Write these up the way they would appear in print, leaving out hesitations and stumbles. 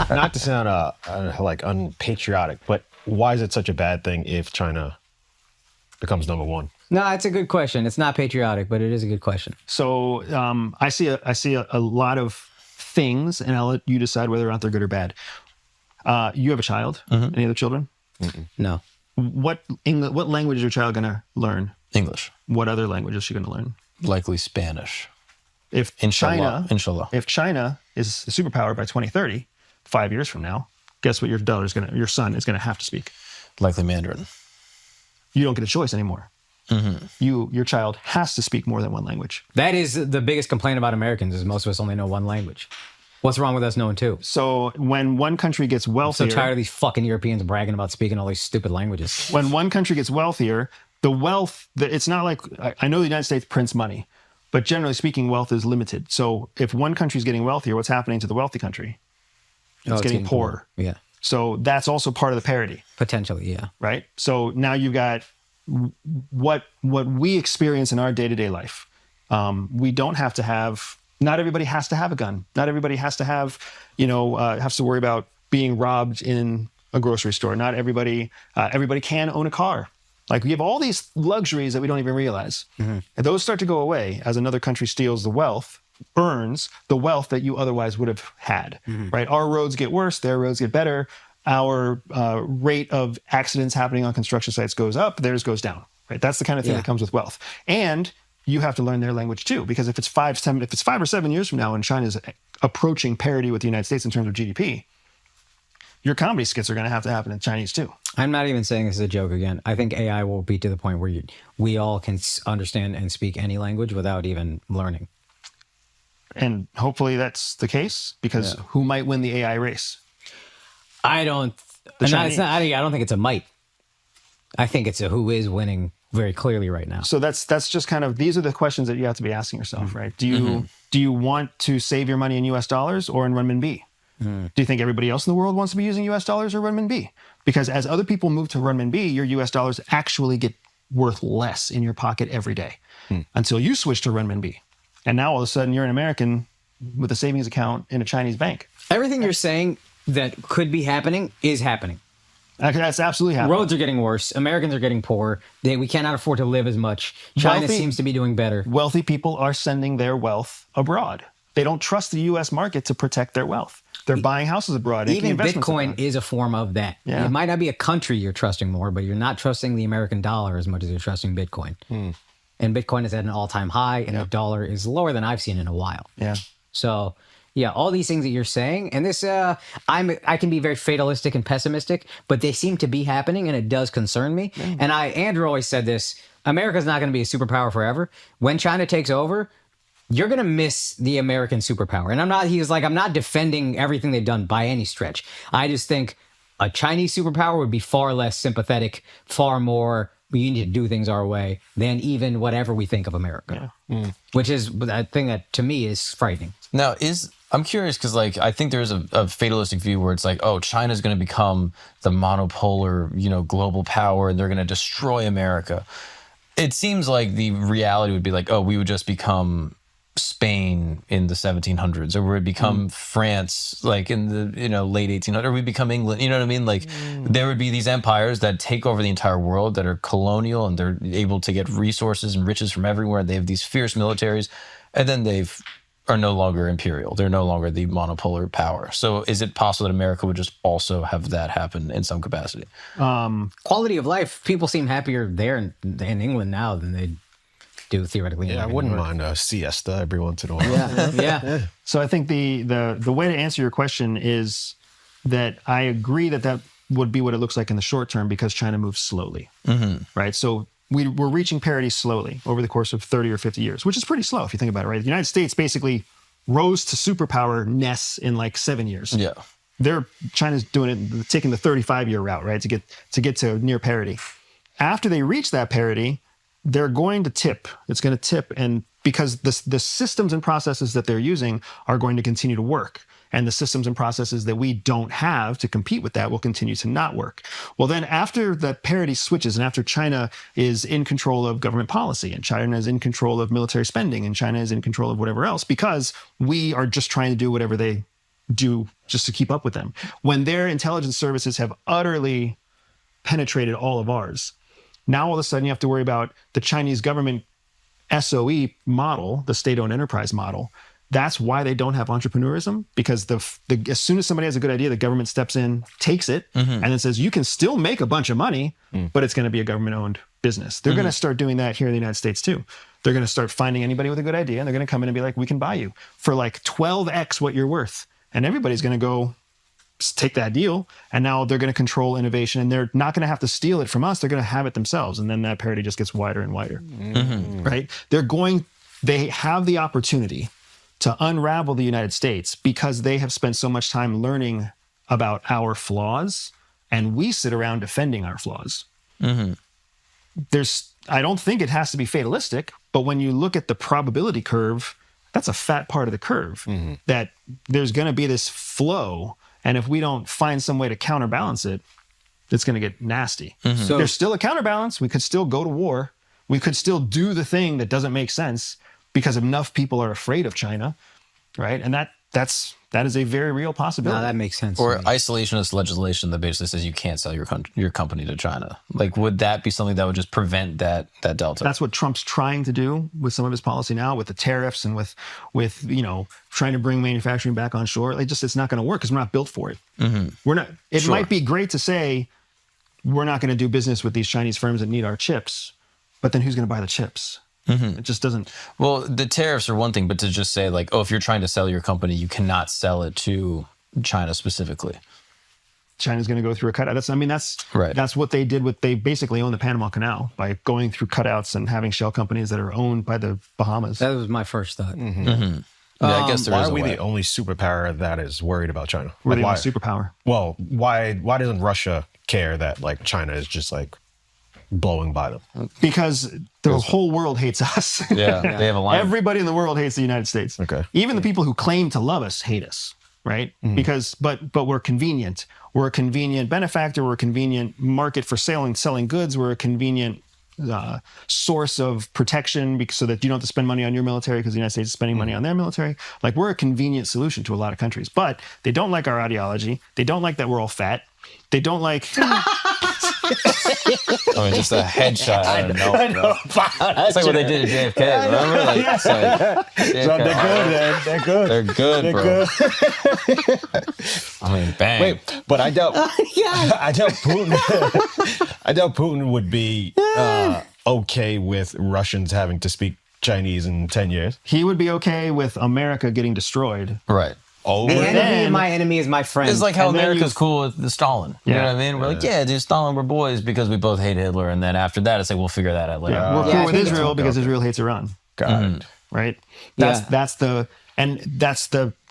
Not to sound like unpatriotic, but why is it such a bad thing if China becomes number one? No, it's a good question. It's not patriotic, but it is a good question. So I see a lot of things, and I'll let you decide whether or not they're good or bad. You have a child. Any other children? No. What language is your child going to learn? English. What other language is she going to learn? Likely Spanish. If Inshallah. If China is a superpower by 2030, 5 years from now, guess what your son is going to have to speak? Likely Mandarin. You don't get a choice anymore. Your child has to speak more than one language. That is the biggest complaint about Americans is most of us only know one language. What's wrong with us knowing two? So when one country gets wealthier... I'm so tired of these fucking Europeans bragging about speaking all these stupid languages. When one country gets wealthier, the wealth... It's not like... I know the United States prints money, but generally speaking, wealth is limited. So if one country is getting wealthier, what's happening to the wealthy country? It's getting poorer. Yeah. So that's also part of the parity. Potentially, yeah. Right? So now you've got what we experience in our day-to-day life. We don't have to have... Not everybody has to have a gun. Not everybody has to have, has to worry about being robbed in a grocery store. Not everybody can own a car. Like we have all these luxuries that we don't even realize. And those start to go away as another country steals the wealth, earns the wealth that you otherwise would have had, right? Our roads get worse, their roads get better. Our rate of accidents happening on construction sites goes up, theirs goes down, right? That's the kind of thing that comes with wealth. And you have to learn their language too, because if it's 5 or 7 years from now and China's approaching parity with the United States in terms of GDP, your comedy skits are going to have to happen in Chinese too. I'm not even saying this is a joke again. I think AI will be to the point where we all can understand and speak any language without even learning. And hopefully that's the case, because who might win the AI race? I don't think it's a might. I think it's a who is winning very clearly right now. So that's just kind of, these are the questions that you have to be asking yourself, right? Do you want to save your money in US dollars or in renminbi? Do you think everybody else in the world wants to be using US dollars or renminbi? Because as other people move to renminbi, your US dollars actually get worth less in your pocket every day until you switch to renminbi. And now all of a sudden you're an American with a savings account in a Chinese bank. Everything you're saying that could be happening is happening. That's absolutely happening. Roads are getting worse. Americans are getting poorer. We cannot afford to live as much. China seems to be doing better. Wealthy people are sending their wealth abroad. They don't trust the U.S. market to protect their wealth. They're buying houses abroad. Even Bitcoin is a form of that. Yeah. It might not be a country you're trusting more, but you're not trusting the American dollar as much as you're trusting Bitcoin. And Bitcoin is at an all-time high, and the dollar is lower than I've seen in a while. Yeah. So... yeah, all these things that you're saying, and this, I can be very fatalistic and pessimistic, but they seem to be happening, and it does concern me. And Andrew always said this: America's not going to be a superpower forever. When China takes over, you're going to miss the American superpower. And I'm not defending everything they've done by any stretch. I just think a Chinese superpower would be far less sympathetic, far more, we need to do things our way than even whatever we think of America, which is a thing that to me is frightening. Now, I'm curious because, I think there is a fatalistic view where it's like, oh, China's going to become the monopolar, global power, and they're going to destroy America. It seems like the reality would be like, oh, we would just become Spain in the 1700s, or we'd become France, in the late 1800s, or we'd become England. You know what I mean? There would be these empires that take over the entire world that are colonial, and they're able to get resources and riches from everywhere. They have these fierce militaries, and then are no longer imperial. They're no longer the monopolar power. So is it possible that America would just also have that happen in some capacity? Quality of life, people seem happier there in England now than they do theoretically. Yeah, I wouldn't mind a siesta every once in a while. Yeah. So I think the way to answer your question is that I agree that would be what it looks like in the short term, because China moves slowly, right? So we're reaching parity slowly over the course of 30 or 50 years, which is pretty slow if you think about it, right? The United States basically rose to superpower-ness in 7 years. Yeah. China's doing it, taking the 35-year route, right, to get to near parity. After they reach that parity, they're going to tip. It's going to tip, and because the systems and processes that they're using are going to continue to work. And the systems and processes that we don't have to compete with that will continue to not work. Well, then after the parity switches, and after China is in control of government policy, and China is in control of military spending, and China is in control of whatever else, because we are just trying to do whatever they do just to keep up with them. When their intelligence services have utterly penetrated all of ours, now all of a sudden you have to worry about the Chinese government SOE model, the state-owned enterprise model. That's why they don't have entrepreneurism, because as soon as somebody has a good idea, the government steps in, takes it, and then says, you can still make a bunch of money, but it's going to be a government-owned business. They're going to start doing that here in the United States too. They're going to start finding anybody with a good idea, and they're going to come in and be like, we can buy you for like 12x what you're worth. And everybody's going to go take that deal, and now they're going to control innovation, and they're not going to have to steal it from us. They're going to have it themselves, and then that parity just gets wider and wider, right? They have the opportunity to unravel the United States because they have spent so much time learning about our flaws, and we sit around defending our flaws. I don't think it has to be fatalistic, but when you look at the probability curve, that's a fat part of the curve, that there's going to be this flow. And if we don't find some way to counterbalance it, it's going to get nasty. So there's still a counterbalance. We could still go to war. We could still do the thing that doesn't make sense because enough people are afraid of China, right? And that is a very real possibility. No, that makes sense. Or isolationist legislation that basically says you can't sell your company to China. Like, would that be something that would just prevent that delta? That's what Trump's trying to do with some of his policy now, with the tariffs and with trying to bring manufacturing back on shore. It's not going to work because we're not built for it. We're not. It might be great to say we're not going to do business with these Chinese firms that need our chips, but then who's going to buy the chips? It just doesn't. Well, the tariffs are one thing, but to just say like, oh, if you're trying to sell your company, you cannot sell it to China specifically. China's going to go through a cutout. That's right. That's what they did. They basically own the Panama Canal by going through cutouts and having shell companies that are owned by the Bahamas. That was my first thought. Yeah, I guess why are we the only superpower that is worried about China? We're the why? only superpower. Well, why doesn't Russia care that like China is just like blowing by them? Because the whole world hates us. Yeah, they have a line. Everybody in the world hates the United States. Okay. Even the people who claim to love us hate us, right? Because but we're convenient. We're a convenient benefactor. We're a convenient market for selling goods. We're a convenient source of protection so that you don't have to spend money on your military because the United States is spending money on their military. Like, we're a convenient solution to a lot of countries, but they don't like our ideology. They don't like that we're all fat. They don't like. Just a headshot. I know. It's like what they did at JFK. Remember? They're good. They're good, bro. I mean, bang. Wait, but I doubt. I doubt Putin. I doubt Putin would be okay with Russians having to speak Chinese in 10 years. He would be okay with America getting destroyed. Right. Oh, The enemy of my enemy is my friend. It's like how And then America's cool with the Stalin. You know what I mean? We're like, yeah, dude, Stalin, we're boys because we both hate Hitler. And then after that, it's like, we'll figure that out later. We're Yeah, cool I with think Israel because Israel hates Iran. God. Right? Yeah.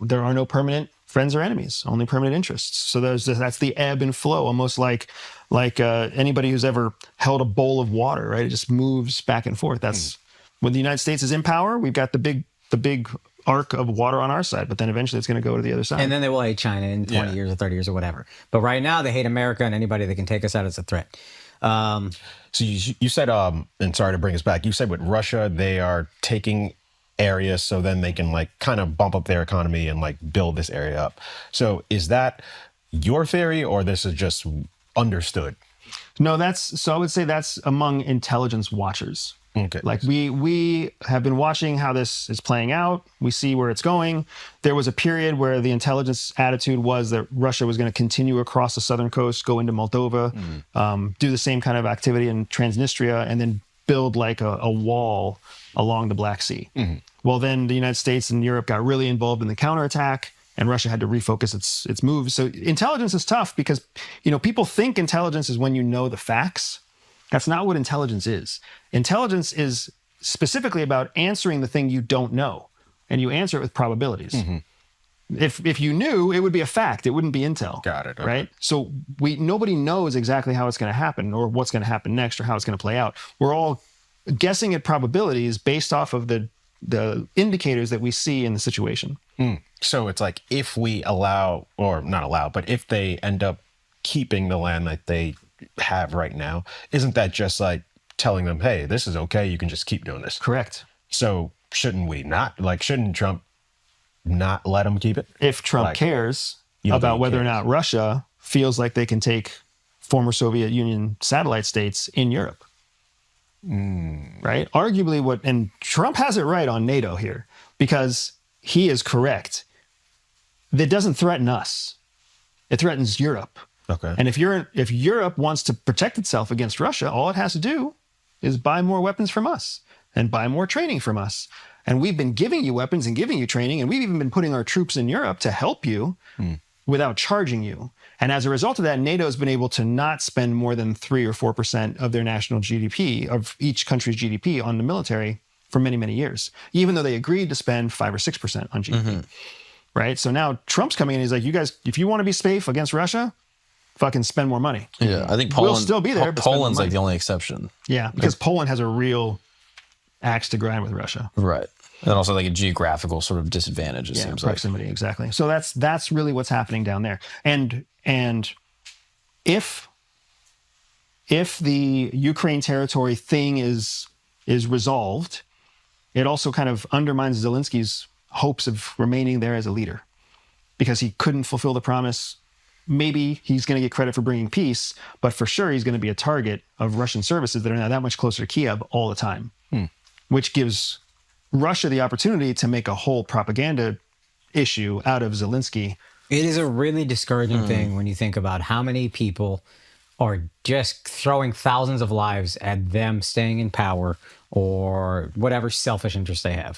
There are no permanent friends or enemies, only permanent interests. So that's the ebb and flow, almost like anybody who's ever held a bowl of water, right? It just moves back and forth. That's when the United States is in power, we've got the big arc of water on our side, but then eventually it's going to go to the other side. And then they will hate China in 20 years or 30 years or whatever. But right now they hate America, and anybody that can take us out is a threat. So you said, and sorry to bring us back, you said with Russia, they are taking areas so then they can like kind of bump up their economy and like build this area up. So is that your theory or this is just understood? No, I would say that's among intelligence watchers. Okay. Like we have been watching how this is playing out. We see where it's going. There was a period where the intelligence attitude was that Russia was going to continue across the southern coast, go into Moldova, do the same kind of activity in Transnistria, and then build like a wall along the Black Sea. Well, then the United States and Europe got really involved in the counterattack, and Russia had to refocus its moves. So intelligence is tough because, people think intelligence is when you know the facts. That's not what intelligence is. Intelligence is specifically about answering the thing you don't know, and you answer it with probabilities. If you knew, it would be a fact. It wouldn't be intel. Got it. Okay. Right? So nobody knows exactly how it's going to happen or what's going to happen next or how it's going to play out. We're all guessing at probabilities based off of the indicators that we see in the situation. So it's like if we allow, or not allow, but if they end up keeping the land that they have right now, isn't that just like telling them, hey, this is okay, you can just keep doing this? Correct. So shouldn't we not? Like, shouldn't Trump not let them keep it? If Trump Like, cares you don't about think he whether or cares? not Russia feels like they can take former Soviet Union satellite states in Europe. Right? Arguably and Trump has it right on NATO here because he is correct. That doesn't threaten us. It threatens Europe. Okay. And if Europe wants to protect itself against Russia, all it has to do is buy more weapons from us and buy more training from us. And we've been giving you weapons and giving you training, and we've even been putting our troops in Europe to help you without charging you. And as a result of that, NATO has been able to not spend more than 3 or 4% of their national GDP, of each country's GDP, on the military for many, many years, even though they agreed to spend 5 or 6% on GDP. Right? So now Trump's coming in, he's like, you guys, if you want to be safe against Russia, fucking spend more money. Yeah, I think We'll Poland still be there, but spend more Poland's money. like the only exception. Yeah, because Poland has a real axe to grind with Russia. Right. And also like a geographical sort of disadvantage, it seems like. Proximity, exactly. So that's really what's happening down there. And if the Ukraine territory thing is resolved, it also kind of undermines Zelensky's hopes of remaining there as a leader because he couldn't fulfill the promise. Maybe he's going to get credit for bringing peace, but for sure he's going to be a target of Russian services that are now that much closer to Kiev all the time, which gives Russia the opportunity to make a whole propaganda issue out of Zelensky. It is a really discouraging thing when you think about how many people are just throwing thousands of lives at them staying in power or whatever selfish interest they have.